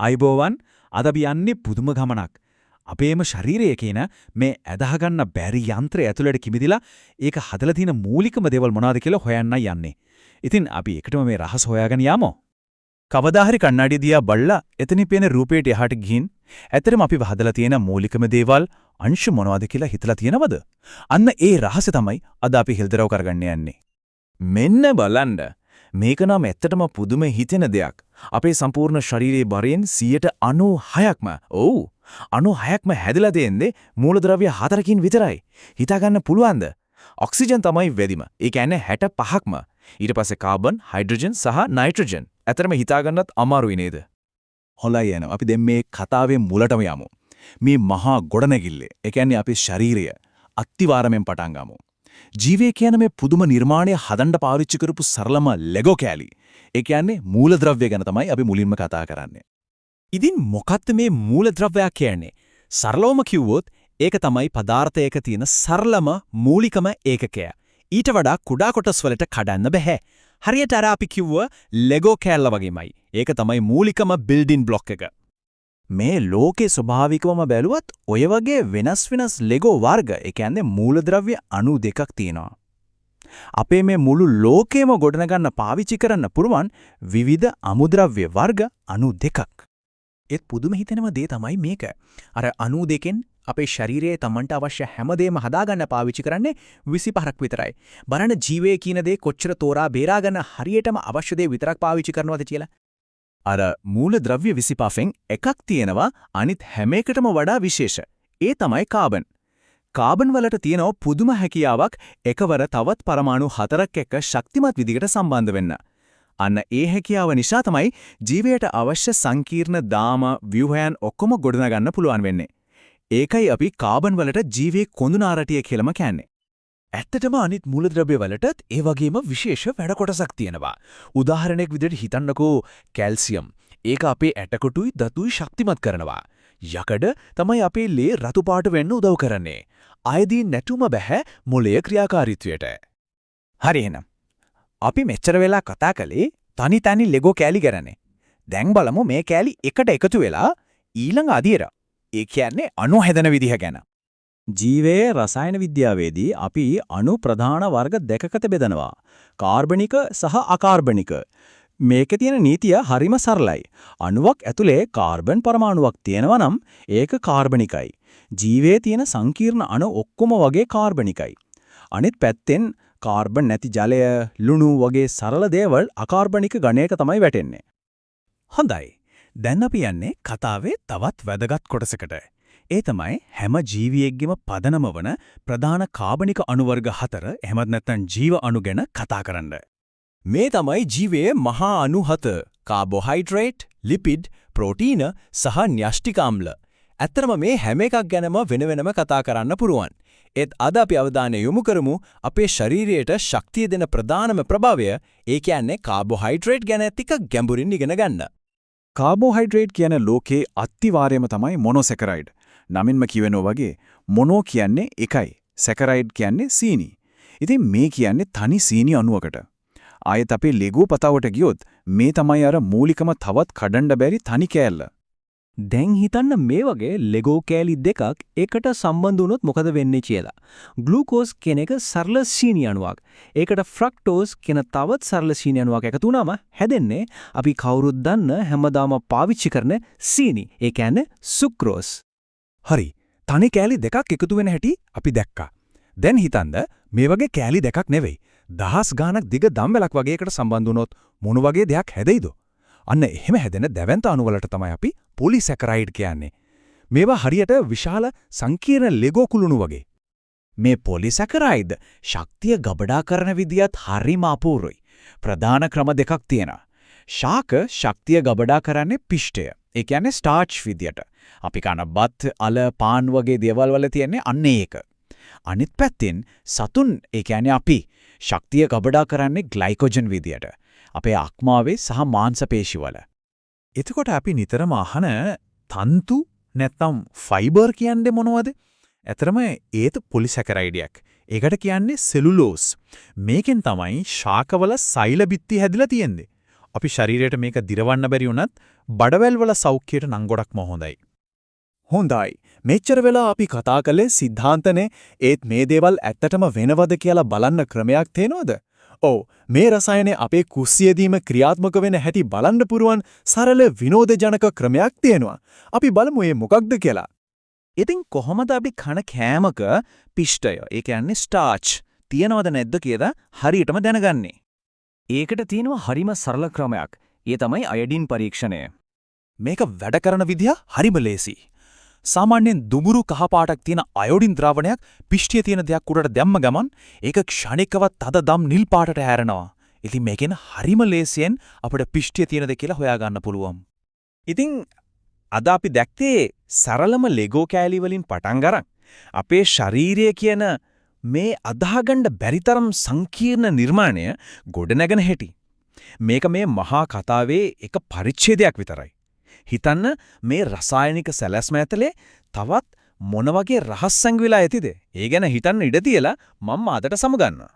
අයිබෝවන් අද අපි යන්නේ පුදුම ගමනක්. අපේම ශරීරයේ කියන මේ ඇදහගන්න බැරි යන්ත්‍රය ඇතුළට කිමිදිලා ඒක හදලා තියෙන මූලිකම දේවල් මොනවද කියලා හොයන්නයි යන්නේ. ඉතින් අපි එකටම මේ රහස හොයාගෙන යමු. කවදා හරි කණ්ණාඩිය දිහා බලලා එතනින් පේන රූපයට එහාට ගිහින් ඇත්තටම අපි හදලා තියෙන මූලිකම දේවල් අංශු මොනවද කියලා හිතලා තියෙනවද? අන්න ඒ රහසය තමයි අද අපි හෙල්දරව් කරගන්න යන්නේ. මෙන්න බලන්න. මේක නම් ඇත්තටම පුදුම හිතෙන දෙයක්. අපේ සම්පූර්ණ ශරීරයේ බරයෙන් 96%ක්ම 96%ක්ම හැදලා තියෙන්නේ මූලද්‍රව්‍ය 4කින් විතරයි. හිතා ගන්න පුළුවන්ද? ඔක්සිජන් තමයි වැඩිම. ඒ කියන්නේ 65%ක්ම. ඊට පස්සේ කාබන්, හයිඩ්‍රජන් සහ නයිට්‍රජන්. ඇත්තටම හිතා ගන්නත් අමාරුයි නේද? හොලයි යනවා. අපි දැන් මේ කතාවේ මුලටම යමු. මේ මහා ගොඩනැගිල්ලේ, ඒ කියන්නේ අපේ ශරීරය අත්තිවාරමෙන් පටන් ගමු. ජීවය කියන මේ පුදුම නිර්මාණය හදන්න පාවිච්චි කරපු සරලම ලෙගෝ කෑලි. ඒ කියන්නේ මූලද්‍රව්‍ය ගැන තමයි අපි මුලින්ම කතා කරන්නේ. ඉතින් මොකක්ද මේ මූලද්‍රව්‍ය කියන්නේ? සරලවම කිව්වොත් ඒක තමයි පදාර්ථයක තියෙන සරලම මූලිකම ඒකකය. ඊට වඩා කුඩා කොටස් වලට කඩන්න බෑ. හරියට අර අපි කිව්ව ලෙගෝ කෑල්ල වගේමයි. ඒක තමයි මූලිකම බිල්ඩින් බ්ලොක් එක. මේ ලෝකේ ස්වභාවිකවම බැලුවත් ඔය වගේ වෙනස් ලෙගෝ වර්ග, ඒ කියන්නේ මූලද්‍රව්‍ය අණු දෙකක් තියෙනවා. අපේ මේ මුළු ලෝකෙම ගොඩනගන්න පාවිච්චි කරන්න පුරුවන් විවිධ අමුද්‍රව්‍ය වර්ග අණු දෙකක්. ඒත් පුදුම හිතෙනම දේ තමයි මේක. අර අණු දෙකෙන් අපේ ශරීරයේ Tamanට අවශ්‍ය හැමදේම හදාගන්න පාවිච්චි කරන්නේ 25ක් විතරයි. බලන්න ජීවය කියන දේ කොච්චර තෝරා බේරාගෙන හරියටම අවශ්‍ය දේ විතරක් පාවිච්චි කරනවද කියලා. අර මූලද්‍රව්‍ය 25න් එකක් තියෙනවා අනිත් හැම එකටම වඩා විශේෂ. ඒ තමයි කාබන්. කාබන් වලට තියෙන පුදුම හැකියාවක් එකවර තවත් පරමාණු 4ක් එක්ක ශක්තිමත් විදිහට සම්බන්ධ වෙන්න. අන්න ඒ හැකියාව නිසා තමයි ජීවයට අවශ්‍ය සංකීර්ණ දාම ව්‍යුහයන් ඔක්කොම ගොඩනගන්න පුළුවන් වෙන්නේ. ඒකයි අපි කාබන් වලට ජීවයේ කොඳුනාරටිය කියලාම කියන්නේ. ඇත්තටම අනිත් මූලද්‍රව්‍ය වලටත් ඒ වගේම විශේෂ වැඩ කොටසක් තියෙනවා. උදාහරණයක් විදිහට හිතන්නකෝ කැල්සියම්. ඒක අපේ ඇටකොටුයි දතුයි ශක්තිමත් කරනවා. යකඩ තමයි අපේ ලේ රතු පාට වෙන්න උදව් කරන්නේ. අයදීන් නැටුම බෑ මොළයේ ක්‍රියාකාරීත්වයට. හරි එහෙනම්. අපි මෙච්චර වෙලා කතා කළේ තනි ලෙගෝ කෑලි ගැනනේ. දැන් බලමු මේ කෑලි එකට එකතු වෙලා ඊළඟ අදියර. ඒ කියන්නේ අණු හැදෙන විදිහ ගැන. ජීවයේ රසායන විද්‍යාවේදී අපි අණු ප්‍රධාන වර්ග දෙකකට බෙදනවා. කාර්බනික සහ අකාර්බනික. මේකේ තියෙන නීතිය හරිම සරලයි. අණුවක් ඇතුලේ කාබන් පරමාණුවක් තියෙනවා නම් ඒක කාර්බනිකයි. ජීවයේ තියෙන සංකීර්ණ අණු ඔක්කොම වගේ කාර්බනිකයි. අනිත් පැත්තෙන් කාබන් නැති ජලය, ලුණු වගේ සරල දේවල් අකාර්බනික ගණයක තමයි වැටෙන්නේ. හොඳයි. දැන් අපි යන්නේ කතාවේ තවත් වැදගත් කොටසකට. ඒ තමයි හැම ජීවියෙක්ගේම පදනම වන ප්‍රධාන කාබනික අණු වර්ග 4 එහෙමත් නැත්නම් ජීව අණු ගැන කතා කරන්න. මේ තමයි ජීවයේ මහා අණු 7: කාබෝහයිඩ්‍රේට්, ලිපිඩ්, ප්‍රෝටීන සහ න්‍යෂ්ටික අම්ල. ඇත්තටම මේ හැම එකක් ගැනම වෙන-වෙනම කතා කරන්න පුරුවන්. ඒත් අද අපි අවධානය යොමු කරමු අපේ ශරීරයට ශක්තිය දෙන ප්‍රධානම ප්‍රභාවය, ඒ කියන්නේ කාබෝහයිඩ්‍රේට් ගැන ටිකක් ගැඹුරින් ඉගෙන ගන්න. කාබෝහයිඩ්‍රේට් කියන ලෝකේ අත්තිවාරයම තමයි මොනොසැකරයිඩ්. නමින්ම කියවෙනෝ වගේ මොනෝ කියන්නේ එකයි, සැකරයිඩ් කියන්නේ සීනි. ඉතින් මේ කියන්නේ තනි සීනි අණුවකට. ආයෙත් අපේ ලෙගෝ පතාවට ගියොත් මේ තමයි අර මූලිකම තවත් කඩන්න බැරි තනි කෑල්ල. දැන් හිතන්න මේ වගේ ලෙගෝ කෑලි දෙකක් එකට සම්බන්ධ වුණොත් මොකද වෙන්නේ කියලා. ග්ලූකෝස් කියන එක සරල සීනි අණුවක්. ඒකට ෆ්‍රක්ටෝස් කියන තවත් සරල සීනි අණුවක් එකතු වුණාම හැදෙන්නේ අපි කවුරුත් දන්න හැමදාම පාවිච්චි කරන සීනි. ඒ කියන්නේ සුක්‍රෝස්. හරි. තනි කෑලි දෙකක් එකතු වෙන හැටි අපි දැක්කා. දැන් හිතන්න මේ වගේ කෑලි දෙකක් නෙවෙයි. දහස් ගාණක් දිග දම්වැලක් වගේ එකට සම්බන්ධ වුණොත් මොන වගේ දෙයක් හැදෙයිද? අන්න එහෙම හැදෙන දැවැන්ත අණු වලට තමයි අපි පොලිසැකරයිඩ් කියන්නේ. මේවා හරියට විශාල සංකීර්ණ ලෙගෝ කුළුණු වගේ. මේ පොලිසැකරයිඩ් ශක්තිය ගබඩා කරන විදියත් හරිම අපූර්වයි. ප්‍රධාන ක්‍රම දෙකක් තියෙනවා. ශාක ශක්තිය ගබඩා කරන්නේ පිෂ්ඨය. ඒ කියන්නේ ස්ටාර්ච් විදියට. අපි කන බත්, අල, පාන් වගේ දේවල් වල තියෙන්නේ අන්න ඒක. අනිත් පැත්තෙන් සතුන්, ඒ කියන්නේ අපි ශක්තිය ගබඩා කරන්නේ ග්ලයිකෝජන් විදියට. අපේ අක්මාවේ සහ මාංශ පේශිවල. එතකොට අපි නිතරම අහන තන්තු නැත්නම් ෆයිබර් කියන්නේ මොනවද? ඇතරම ඒත් පොලිසැකරයිඩයක්. ඒකට කියන්නේ සෙලුලෝස්. මේකෙන් තමයි ශාකවල සෛල බිත්ති හැදිලා තියෙන්නේ. අපි ශරීරයට මේක දිරවන්න බැරි වුණත් බඩවැල් වල සෞඛ්‍යයට නම් ගොඩක්ම හොඳයි. හොඳයි. මෙච්චර වෙලා අපි කතා කළේ සිද්ධාන්තනේ. ඒත් මේ දේවල් ඇත්තටම වෙනවද කියලා බලන්න ක්‍රමයක් තේනවද? ඔව්. මේ රසායනේ අපේ කුස්සියදීම ක්‍රියාත්මක වෙන හැටි බලන්න පුරුවන් සරල විනෝදජනක ක්‍රමයක් තියෙනවා. අපි බලමු මේ මොකක්ද කියලා. ඉතින් කොහොමද අපි කන කෑමක පිෂ්ඨය, ඒ කියන්නේ ස්ටාර්ච් තියනවද නැද්ද කියලා හරියටම දැනගන්නේ? ඒකට තියෙනවා හරිම සරල ක්‍රමයක්. ඒ තමයි අයඩින් පරීක්ෂණය. මේක වැඩ කරන විදිහ හරිම ලේසි. සාමාන්‍යයෙන් දුඹුරු කහ පාටක් තියෙන අයෝඩින් ද්‍රාවණයක් පිෂ්ඨියේ තියෙන දෙයක් උඩට දැම්ම ගමන් ඒක ක්ෂණිකව තද දම් නිල් පාටට හැරෙනවා. ඉතින් මේකෙන් හරිම ලේසියෙන් අපිට පිෂ්ඨියේ තියෙනද කියලා හොයාගන්න පුළුවන්. ඉතින් අද අපි දැක්කේ සරලම ලෙගෝ කෑලි වලින් පටන් ගන්න අපේ ශරීරය කියන මේ අදාහගන්න බැරිතරම් සංකීර්ණ නිර්මාණය ගොඩනැගෙන හැටි. මේක මේ මහා කතාවේ එක පරිච්ඡේදයක් විතරයි. හිතන්න මේ රසායනික සැලැස්ම ඇතුලේ තවත් මොන වගේ රහස් සංගවිලා ඇතිද? ඒ ගැන හිතන්න ඉඩ තියලා මම අදට සමගන්නවා.